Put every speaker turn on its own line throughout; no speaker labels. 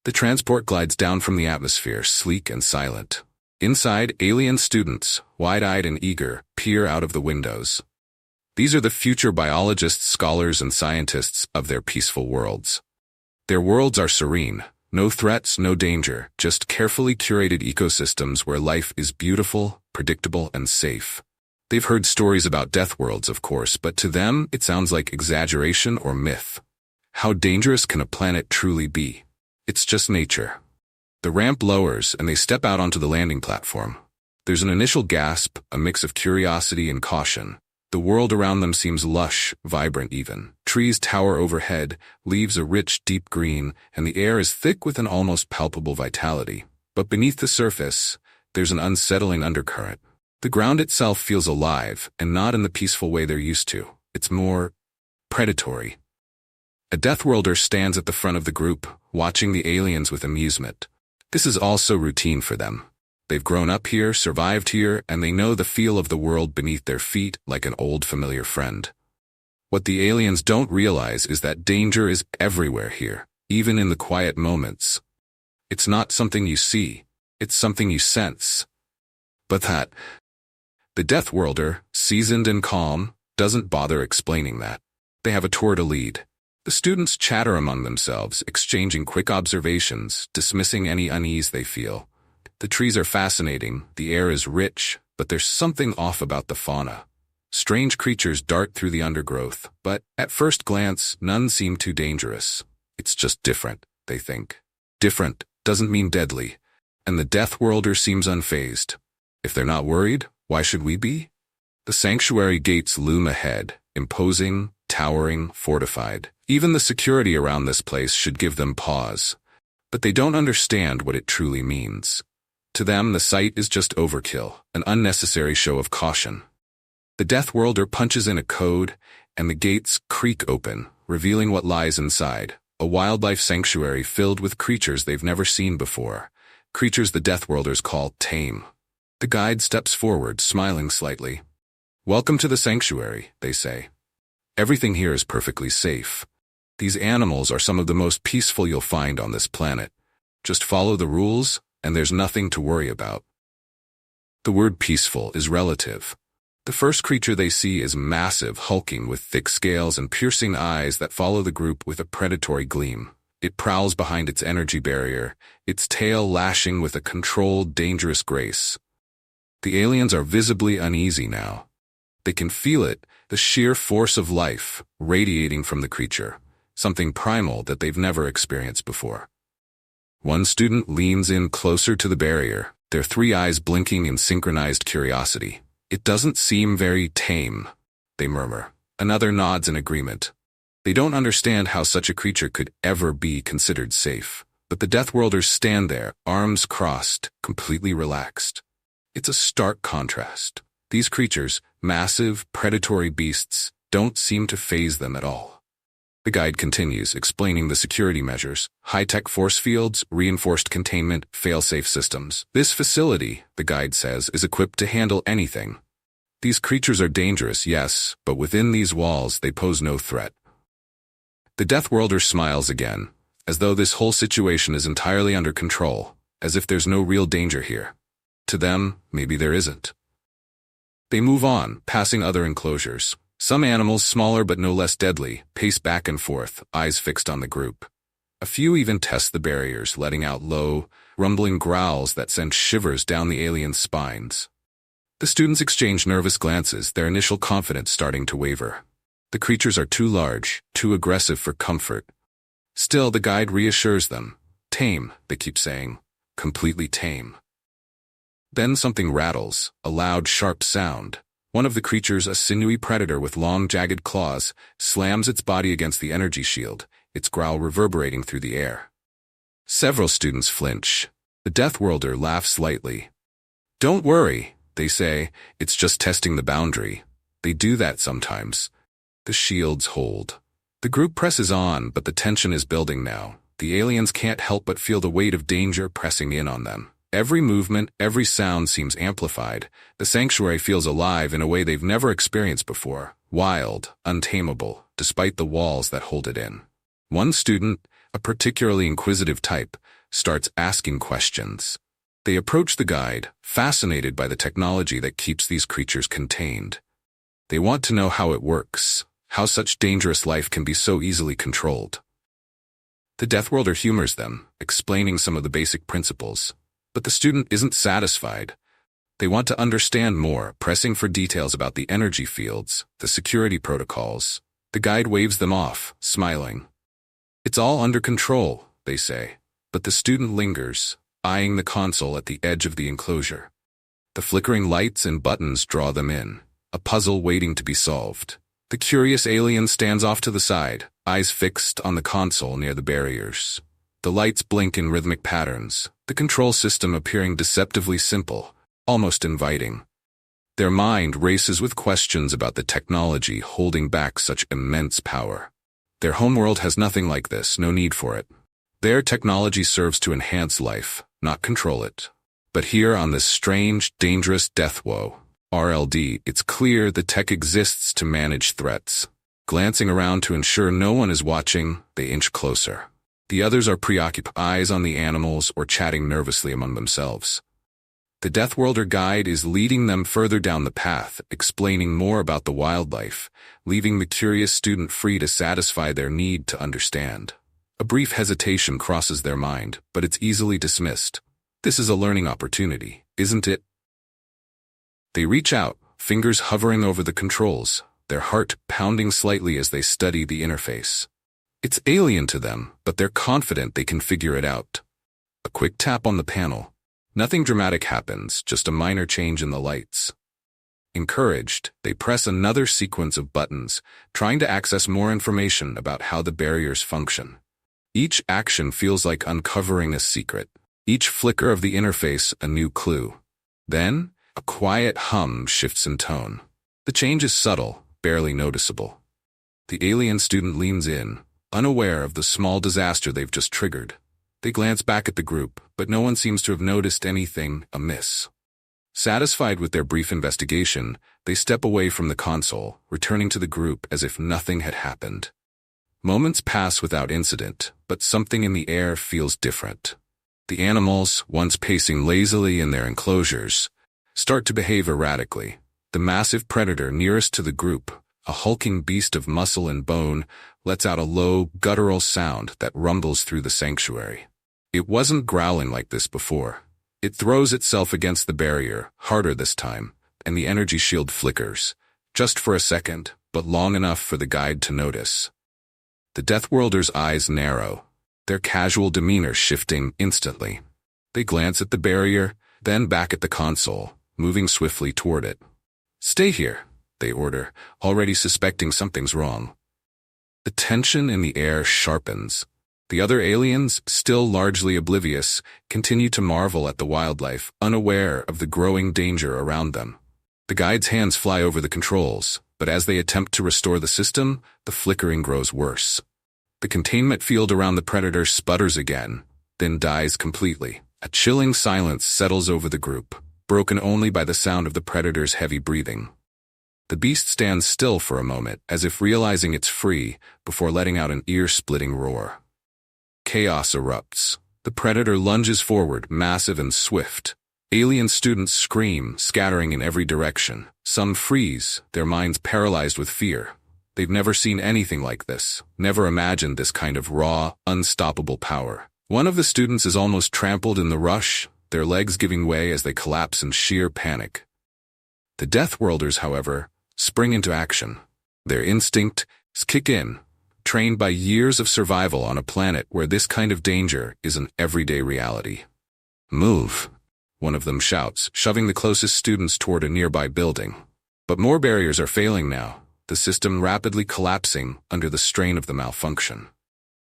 The transport glides down from the atmosphere, sleek and silent. Inside, alien students, wide-eyed and eager, peer out of the windows. These are the future biologists, scholars, and scientists of their peaceful worlds. Their worlds are serene. No threats, no danger, just carefully curated ecosystems where life is beautiful, predictable, and safe. They've heard stories about Deathworlds, of course, but to them, it sounds like exaggeration or myth. How dangerous can a planet truly be? It's just nature. The ramp lowers, and they step out onto the landing platform. There's an initial gasp, a mix of curiosity and caution. The world around them seems lush, vibrant even. Trees tower overhead, leaves a rich, deep green, and the air is thick with an almost palpable vitality. But beneath the surface, there's an unsettling undercurrent. The ground itself feels alive, and not in the peaceful way they're used to. It's more predatory. A Deathworlder stands at the front of the group, watching the aliens with amusement. This is also routine for them. They've grown up here, survived here, and they know the feel of the world beneath their feet like an old familiar friend. What the aliens don't realize is that danger is everywhere here, even in the quiet moments. It's not something you see, it's something you sense. But the Deathworlder, seasoned and calm, doesn't bother explaining that. They have a tour to lead. The students chatter among themselves, exchanging quick observations, dismissing any unease they feel. The trees are fascinating, the air is rich, but there's something off about the fauna. Strange creatures dart through the undergrowth, but at first glance, none seem too dangerous. It's just different, they think. Different doesn't mean deadly, and the Deathworlder seems unfazed. If they're not worried, why should we be? The sanctuary gates loom ahead, imposing, towering, fortified. Even the security around this place should give them pause. But they don't understand what it truly means. To them, the sight is just overkill, an unnecessary show of caution. The Deathworlder punches in a code, and the gates creak open, revealing what lies inside, a wildlife sanctuary filled with creatures they've never seen before, creatures the Deathworlders call tame. The guide steps forward, smiling slightly. "Welcome to the sanctuary," they say. "Everything here is perfectly safe. These animals are some of the most peaceful you'll find on this planet. Just follow the rules, and there's nothing to worry about." The word peaceful is relative. The first creature they see is massive, hulking with thick scales and piercing eyes that follow the group with a predatory gleam. It prowls behind its energy barrier, its tail lashing with a controlled, dangerous grace. The aliens are visibly uneasy now. They can feel it, the sheer force of life, radiating from the creature, something primal that they've never experienced before. One student leans in closer to the barrier, their three eyes blinking in synchronized curiosity. "It doesn't seem very tame," they murmur. Another nods in agreement. They don't understand how such a creature could ever be considered safe. But the Deathworlders stand there, arms crossed, completely relaxed. It's a stark contrast. These creatures, massive, predatory beasts, don't seem to faze them at all. The guide continues, explaining the security measures, high-tech force fields, reinforced containment, fail-safe systems. This facility, the guide says, is equipped to handle anything. These creatures are dangerous, yes, but within these walls they pose no threat. The Deathworlder smiles again, as though this whole situation is entirely under control, as if there's no real danger here. To them, maybe there isn't. They move on, passing other enclosures. Some animals, smaller but no less deadly, pace back and forth, eyes fixed on the group. A few even test the barriers, letting out low, rumbling growls that send shivers down the aliens' spines. The students exchange nervous glances, their initial confidence starting to waver. The creatures are too large, too aggressive for comfort. Still, the guide reassures them. "Tame," they keep saying. "Completely tame." Then something rattles, a loud, sharp sound. One of the creatures, a sinewy predator with long, jagged claws, slams its body against the energy shield, its growl reverberating through the air. Several students flinch. The Deathworlder laughs lightly. "Don't worry," they say, "it's just testing the boundary." They do that sometimes. The shields hold. The group presses on, but the tension is building now. The aliens can't help but feel the weight of danger pressing in on them. Every movement, every sound seems amplified. The sanctuary feels alive in a way they've never experienced before. Wild, untamable, despite the walls that hold it in. One student, a particularly inquisitive type, starts asking questions. They approach the guide, fascinated by the technology that keeps these creatures contained. They want to know how it works, how such dangerous life can be so easily controlled. The Deathworlder humors them, explaining some of the basic principles. But the student isn't satisfied. They want to understand more, pressing for details about the energy fields, the security protocols. The guide waves them off, smiling. It's all under control, they say. But the student lingers, eyeing the console at the edge of the enclosure. The flickering lights and buttons draw them in, a puzzle waiting to be solved. The curious alien stands off to the side, eyes fixed on the console near the barriers. The lights blink in rhythmic patterns, the control system appearing deceptively simple, almost inviting. Their mind races with questions about the technology holding back such immense power. Their homeworld has nothing like this, no need for it. Their technology serves to enhance life, not control it. But here on this strange, dangerous Deathwo, RLD, it's clear the tech exists to manage threats. Glancing around to ensure no one is watching, they inch closer. The others are preoccupied, eyes on the animals or chatting nervously among themselves. The Deathworlder guide is leading them further down the path, explaining more about the wildlife, leaving the curious student free to satisfy their need to understand. A brief hesitation crosses their mind, but it's easily dismissed. This is a learning opportunity, isn't it? They reach out, fingers hovering over the controls, their heart pounding slightly as they study the interface. It's alien to them, but they're confident they can figure it out. A quick tap on the panel. Nothing dramatic happens, just a minor change in the lights. Encouraged, they press another sequence of buttons, trying to access more information about how the barriers function. Each action feels like uncovering a secret. Each flicker of the interface a new clue. Then, a quiet hum shifts in tone. The change is subtle, barely noticeable. The alien student leans in, unaware of the small disaster they've just triggered. They glance back at the group, but no one seems to have noticed anything amiss. Satisfied with their brief investigation, they step away from the console, returning to the group as if nothing had happened. Moments pass without incident, but something in the air feels different. The animals, once pacing lazily in their enclosures, start to behave erratically. The massive predator nearest to the group, a hulking beast of muscle and bone, lets out a low, guttural sound that rumbles through the sanctuary. It wasn't growling like this before. It throws itself against the barrier, harder this time, and the energy shield flickers. Just for a second, but long enough for the guide to notice. The Deathworlder's eyes narrow, their casual demeanor shifting instantly. They glance at the barrier, then back at the console, moving swiftly toward it. "Stay here," they order, already suspecting something's wrong. The tension in the air sharpens. The other aliens, still largely oblivious, continue to marvel at the wildlife, unaware of the growing danger around them. The guide's hands fly over the controls, but as they attempt to restore the system, the flickering grows worse. The containment field around the predator sputters again, then dies completely. A chilling silence settles over the group, broken only by the sound of the predator's heavy breathing. The beast stands still for a moment, as if realizing it's free, before letting out an ear-splitting roar. Chaos erupts. The predator lunges forward, massive and swift. Alien students scream, scattering in every direction. Some freeze, their minds paralyzed with fear. They've never seen anything like this, never imagined this kind of raw, unstoppable power. One of the students is almost trampled in the rush, their legs giving way as they collapse in sheer panic. The Deathworlders, however, spring into action. Their instincts kick in, trained by years of survival on a planet where this kind of danger is an everyday reality. "Move," one of them shouts, shoving the closest students toward a nearby building. But more barriers are failing now, the system rapidly collapsing under the strain of the malfunction.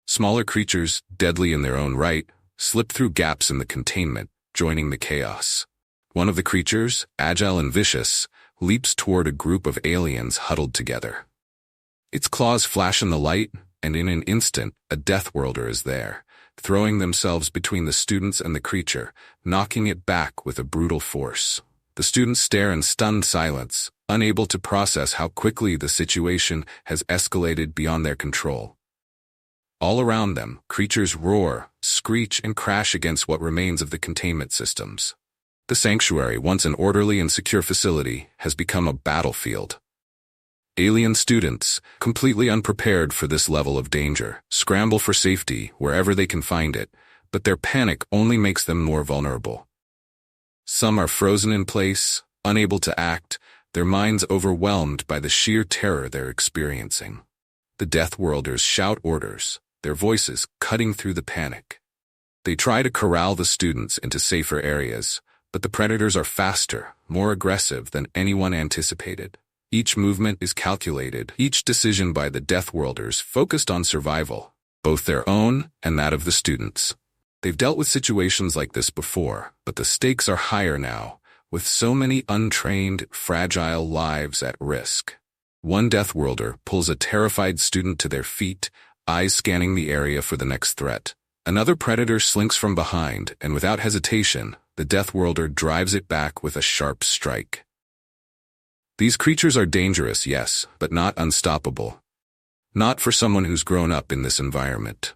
Smaller creatures, deadly in their own right, slip through gaps in the containment, joining the chaos. One of the creatures, agile and vicious, leaps toward a group of aliens huddled together. Its claws flash in the light, and in an instant, a Deathworlder is there, throwing themselves between the students and the creature, knocking it back with a brutal force. The students stare in stunned silence, unable to process how quickly the situation has escalated beyond their control. All around them, creatures roar, screech, and crash against what remains of the containment systems. The sanctuary, once an orderly and secure facility, has become a battlefield. Alien students, completely unprepared for this level of danger, scramble for safety wherever they can find it, but their panic only makes them more vulnerable. Some are frozen in place, unable to act, their minds overwhelmed by the sheer terror they're experiencing. The Deathworlders shout orders, their voices cutting through the panic. They try to corral the students into safer areas, but the predators are faster, more aggressive than anyone anticipated. Each movement is calculated, each decision by the Deathworlders focused on survival, both their own and that of the students. They've dealt with situations like this before, but the stakes are higher now, with so many untrained, fragile lives at risk. One Deathworlder pulls a terrified student to their feet, eyes scanning the area for the next threat. Another predator slinks from behind, and without hesitation, the Deathworlder drives it back with a sharp strike. These creatures are dangerous, yes, but not unstoppable. Not for someone who's grown up in this environment.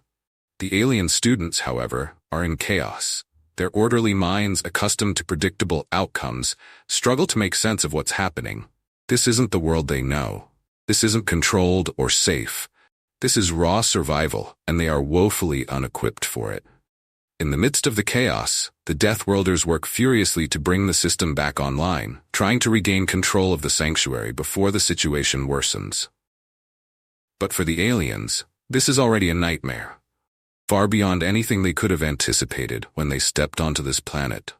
The alien students, however, are in chaos. Their orderly minds, accustomed to predictable outcomes, struggle to make sense of what's happening. This isn't the world they know. This isn't controlled or safe. This is raw survival, and they are woefully unequipped for it. In the midst of the chaos, the Deathworlders work furiously to bring the system back online, trying to regain control of the sanctuary before the situation worsens. But for the aliens, this is already a nightmare, far beyond anything they could have anticipated when they stepped onto this planet.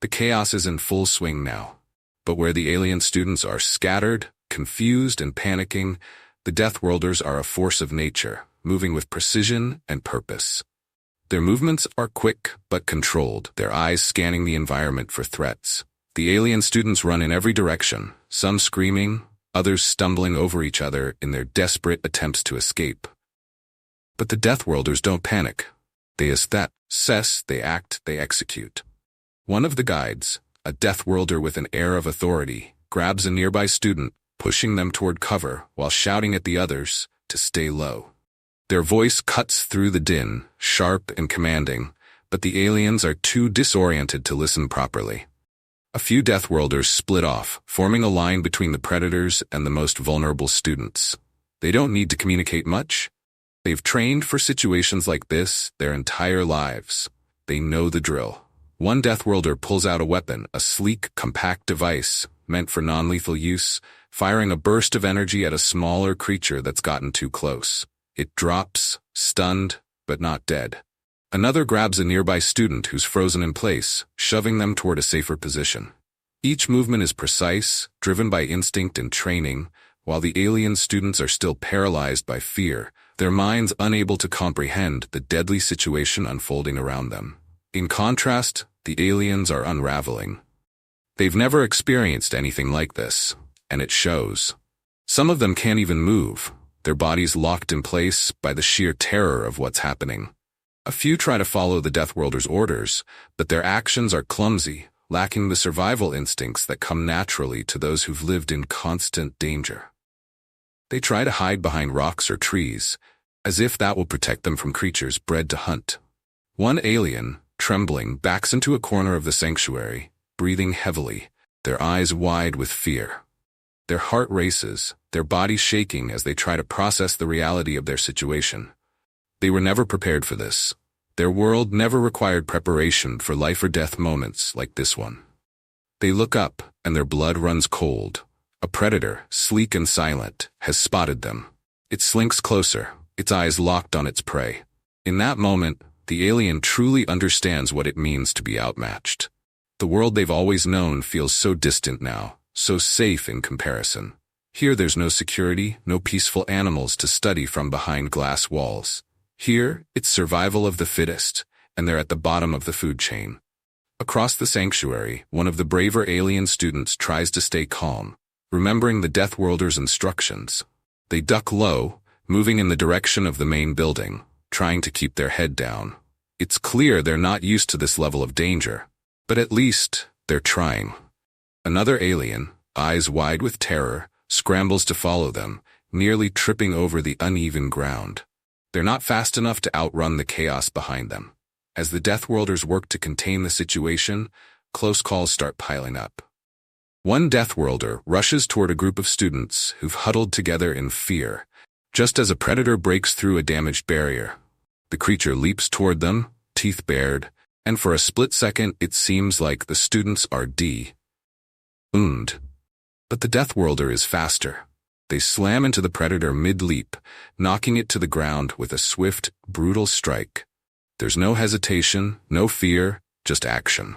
The chaos is in full swing now, but where the alien students are scattered, confused, and panicking, the Deathworlders are a force of nature, moving with precision and purpose. Their movements are quick but controlled, their eyes scanning the environment for threats. The alien students run in every direction, some screaming, others stumbling over each other in their desperate attempts to escape. But the Deathworlders don't panic. They assess, they act, they execute. One of the guides, a Deathworlder with an air of authority, grabs a nearby student, pushing them toward cover while shouting at the others to stay low. Their voice cuts through the din, sharp and commanding, but the aliens are too disoriented to listen properly. A few Deathworlders split off, forming a line between the predators and the most vulnerable students. They don't need to communicate much. They've trained for situations like this their entire lives. They know the drill. One Deathworlder pulls out a weapon, a sleek, compact device meant for non-lethal use, firing a burst of energy at a smaller creature that's gotten too close. It drops, stunned, but not dead. Another grabs a nearby student who's frozen in place, shoving them toward a safer position. Each movement is precise, driven by instinct and training, while the alien students are still paralyzed by fear, their minds unable to comprehend the deadly situation unfolding around them. In contrast, the aliens are unraveling. They've never experienced anything like this, and it shows. Some of them can't even move, their bodies locked in place by the sheer terror of what's happening. A few try to follow the Deathworlders' orders, but their actions are clumsy, lacking the survival instincts that come naturally to those who've lived in constant danger. They try to hide behind rocks or trees, as if that will protect them from creatures bred to hunt. One alien, trembling, backs into a corner of the sanctuary, breathing heavily, their eyes wide with fear. Their heart races, their bodies shaking as they try to process the reality of their situation. They were never prepared for this. Their world never required preparation for life or death moments like this one. They look up, and their blood runs cold. A predator, sleek and silent, has spotted them. It slinks closer, its eyes locked on its prey. In that moment, the alien truly understands what it means to be outmatched. The world they've always known feels so distant now, so safe in comparison. Here there's no security, no peaceful animals to study from behind glass walls. Here, it's survival of the fittest, and they're at the bottom of the food chain. Across the sanctuary, one of the braver alien students tries to stay calm, remembering the Deathworlders' instructions. They duck low, moving in the direction of the main building, trying to keep their head down. It's clear they're not used to this level of danger, but at least they're trying. Another alien, eyes wide with terror, scrambles to follow them, nearly tripping over the uneven ground. They're not fast enough to outrun the chaos behind them. As the Deathworlders work to contain the situation, close calls start piling up. One Deathworlder rushes toward a group of students who've huddled together in fear, just as a predator breaks through a damaged barrier. The creature leaps toward them, teeth bared, and for a split second it seems like the students are doomed. But the Deathworlder is faster. They slam into the predator mid-leap, knocking it to the ground with a swift, brutal strike. There's no hesitation, no fear, just action.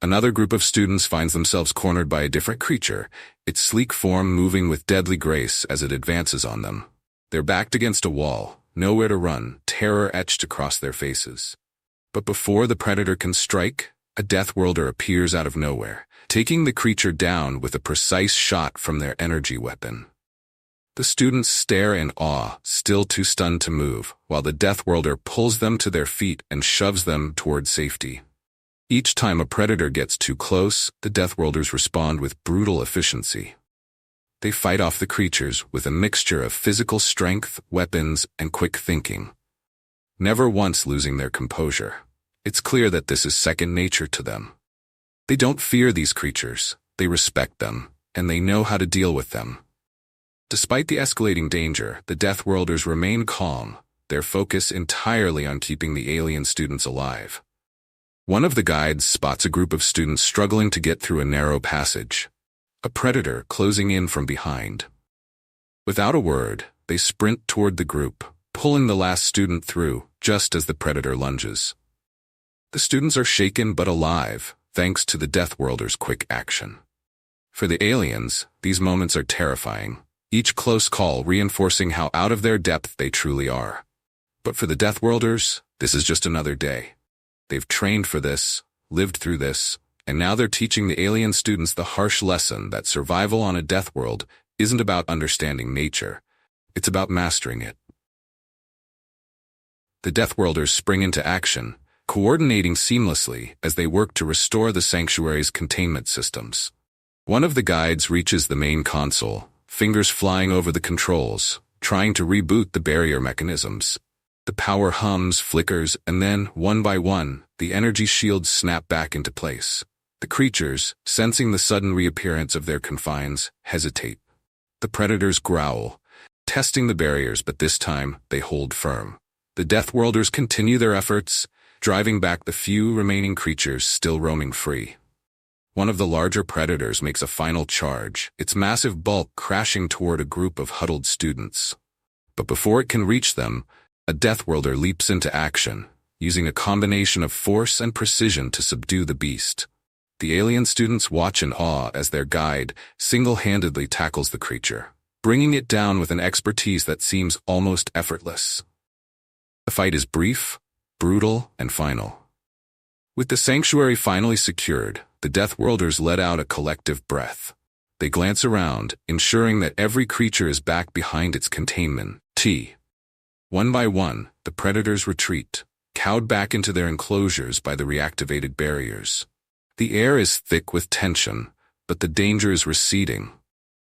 Another group of students finds themselves cornered by a different creature, its sleek form moving with deadly grace as it advances on them. They're backed against a wall, nowhere to run, terror etched across their faces. But before the predator can strike, a Deathworlder appears out of nowhere, taking the creature down with a precise shot from their energy weapon. The students stare in awe, still too stunned to move, while the Deathworlder pulls them to their feet and shoves them toward safety. Each time a predator gets too close, the Deathworlders respond with brutal efficiency. They fight off the creatures with a mixture of physical strength, weapons, and quick thinking, never once losing their composure. It's clear that this is second nature to them. They don't fear these creatures, they respect them, and they know how to deal with them. Despite the escalating danger, the Deathworlders remain calm, their focus entirely on keeping the alien students alive. One of the guides spots a group of students struggling to get through a narrow passage, a predator closing in from behind. Without a word, they sprint toward the group, pulling the last student through just as the predator lunges. The students are shaken but alive, thanks to the Deathworlders' quick action. For the aliens, these moments are terrifying, each close call reinforcing how out of their depth they truly are. But for the Deathworlders, this is just another day. They've trained for this, lived through this, and now they're teaching the alien students the harsh lesson that survival on a Deathworld isn't about understanding nature, it's about mastering it. The Deathworlders spring into action, coordinating seamlessly as they work to restore the sanctuary's containment systems. One of the guides reaches the main console, fingers flying over the controls, trying to reboot the barrier mechanisms. The power hums, flickers, and then, one by one, the energy shields snap back into place. The creatures, sensing the sudden reappearance of their confines, hesitate. The predators growl, testing the barriers, but this time, they hold firm. The Deathworlders continue their efforts, driving back the few remaining creatures still roaming free. One of the larger predators makes a final charge, its massive bulk crashing toward a group of huddled students. But before it can reach them, a Deathworlder leaps into action, using a combination of force and precision to subdue the beast. The alien students watch in awe as their guide single-handedly tackles the creature, bringing it down with an expertise that seems almost effortless. The fight is brief, brutal, and final. With the sanctuary finally secured, the Deathworlders let out a collective breath. They glance around, ensuring that every creature is back behind its containment. One by one, the predators retreat, cowed back into their enclosures by the reactivated barriers. The air is thick with tension, but the danger is receding.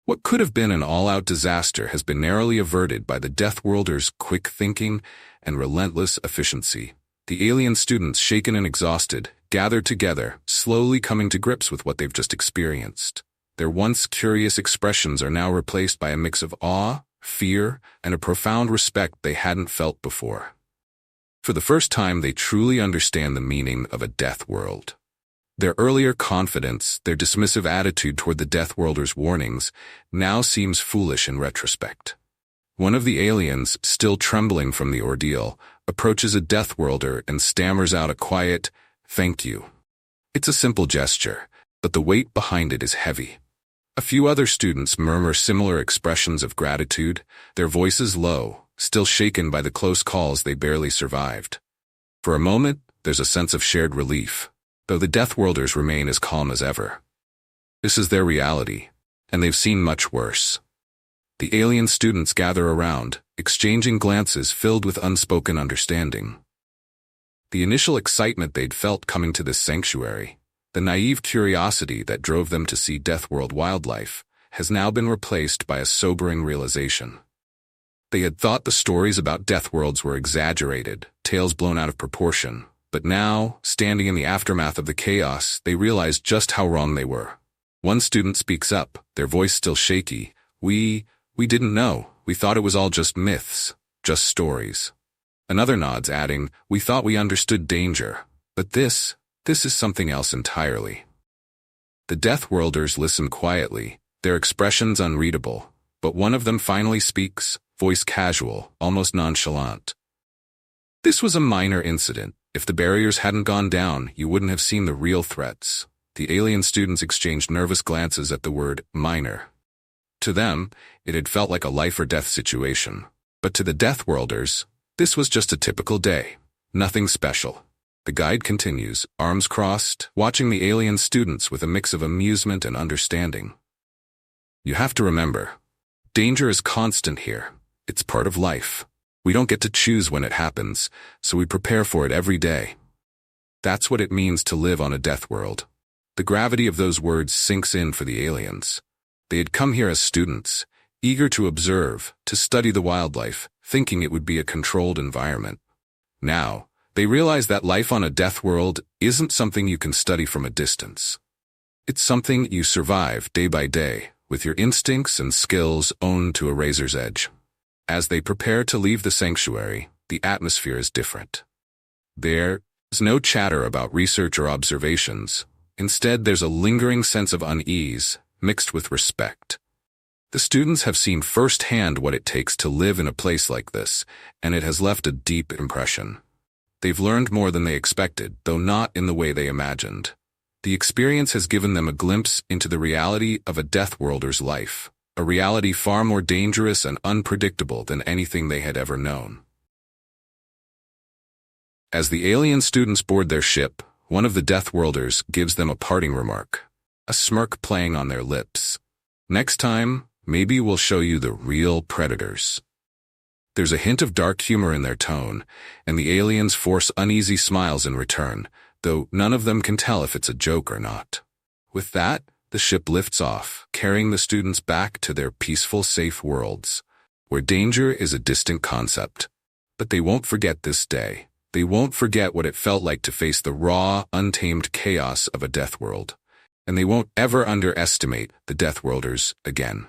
What could have been an all-out disaster has been narrowly averted by the Deathworlders' quick thinking and relentless efficiency. The alien students, shaken and exhausted, gather together, slowly coming to grips with what they've just experienced. Their once curious expressions are now replaced by a mix of awe, fear, and a profound respect they hadn't felt before. For the first time, they truly understand the meaning of a death world. Their earlier confidence, their dismissive attitude toward the Deathworlders' warnings, now seems foolish in retrospect. One of the aliens, still trembling from the ordeal, approaches a Deathworlder and stammers out a quiet, "Thank you." It's a simple gesture, but the weight behind it is heavy. A few other students murmur similar expressions of gratitude, their voices low, still shaken by the close calls they barely survived. For a moment, there's a sense of shared relief, though the Deathworlders remain as calm as ever. This is their reality, and they've seen much worse. The alien students gather around, exchanging glances filled with unspoken understanding. The initial excitement they'd felt coming to this sanctuary, the naive curiosity that drove them to see Deathworld wildlife, has now been replaced by a sobering realization. They had thought the stories about Deathworlds were exaggerated, tales blown out of proportion. But now, standing in the aftermath of the chaos, they realized just how wrong they were. One student speaks up, their voice still shaky. We didn't know. We thought it was all just myths, just stories. Another nods, adding, we thought we understood danger. But this is something else entirely. The Deathworlders listen quietly, their expressions unreadable. But one of them finally speaks, voice casual, almost nonchalant. This was a minor incident. If the barriers hadn't gone down, you wouldn't have seen the real threats. The alien students exchanged nervous glances at the word minor. To them, it had felt like a life-or-death situation. But to the Deathworlders, this was just a typical day. Nothing special. The guide continues, arms crossed, watching the alien students with a mix of amusement and understanding. You have to remember, danger is constant here. It's part of life. We don't get to choose when it happens, so we prepare for it every day. That's what it means to live on a death world. The gravity of those words sinks in for the aliens. They had come here as students, eager to observe, to study the wildlife, thinking it would be a controlled environment. Now, they realize that life on a death world isn't something you can study from a distance. It's something you survive day by day, with your instincts and skills honed to a razor's edge. As they prepare to leave the sanctuary, the atmosphere is different. There's no chatter about research or observations. Instead, there's a lingering sense of unease, mixed with respect. The students have seen firsthand what it takes to live in a place like this, and it has left a deep impression. They've learned more than they expected, though not in the way they imagined. The experience has given them a glimpse into the reality of a Deathworlder's life. A reality far more dangerous and unpredictable than anything they had ever known. As the alien students board their ship, one of the Deathworlders gives them a parting remark, a smirk playing on their lips. Next time, maybe we'll show you the real predators. There's a hint of dark humor in their tone, and the aliens force uneasy smiles in return, though none of them can tell if it's a joke or not. With that, the ship lifts off, carrying the students back to their peaceful, safe worlds, where danger is a distant concept. But they won't forget this day. They won't forget what it felt like to face the raw, untamed chaos of a death world. And they won't ever underestimate the Deathworlders again.